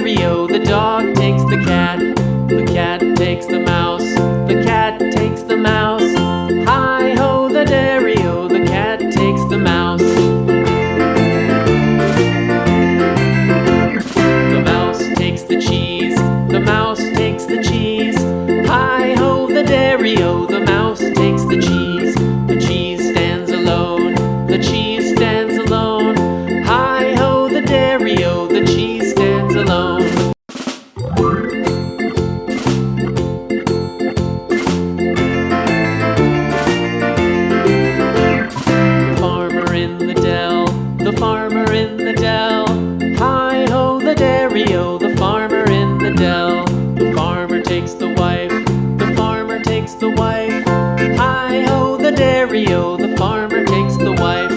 dairy-o, the dog takes the cat. The cat takes the mouse. The cat takes the mouse. Hi-ho, the dairy-o, the cat takes the mouse. The mouse takes the cheese. The mouse takes the cheese. Hi-ho, the dairy-o, the mouse takes the cheese. The cheese stands alone. The cheese stands alone. Hi-ho, the dairy-o, the cheese stands alone. The farmer in the dell. The farmer in the dell. Hi-ho, the dairy-o, the farmer in the dell. The farmer takes the wife. The farmer takes the wife. Hi-ho, the dairy-o, the farmer takes the wife.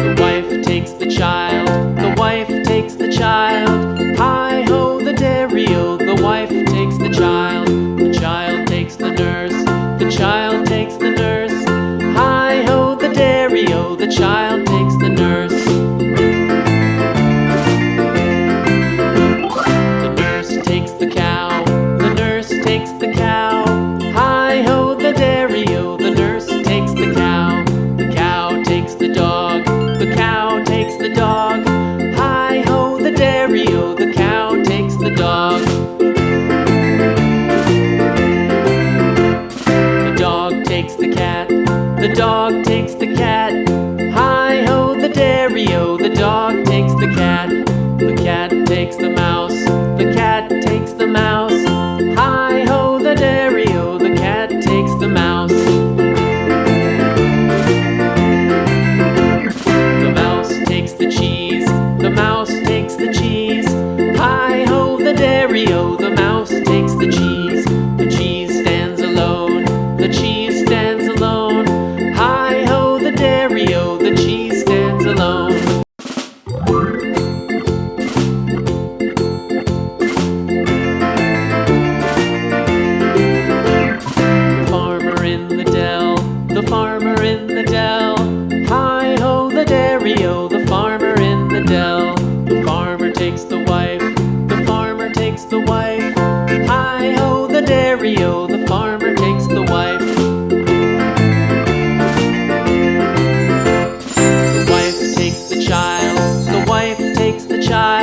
The wife takes the child. The wife takes the child. Hi-ho, the dairy-o, the wife takes the child. The child takes the nurse. The child takes the nurse. Hi-ho, the dairy-o, the child takes the nurse. The nurse takes the cow. The nurse takes the cow. Hi-ho, the dairy-o, the nurse takes the cow. The cow takes the dog. The cow takes the dog. Hi-ho, the dairy-o, the cow takes the dog. The dog takes the cat. The dog takes the cat. Hi-ho, the dairy-o, the dog takes the cat. The cat takes the mouse. The cat takes the mouse. Hi-ho, the dairy-o, the cat takes the mouse. The mouse takes the cheese. The mouse takes the cheese. Hi-ho, the dairy-o, the mouse takes the cheese. The cheese stands alone. The cheese stands alone. Hi-ho, the dairy-o, the cheese stands alone. The farmer in the dell. The farmer in the dell. Hi-ho, the dairy-o, the farmer in the dell. The farmer takes the wife. The farmer takes the wife. Hi-ho, the dairy-o, the farmer takes the wife. The wife takes the child. The wife takes the child.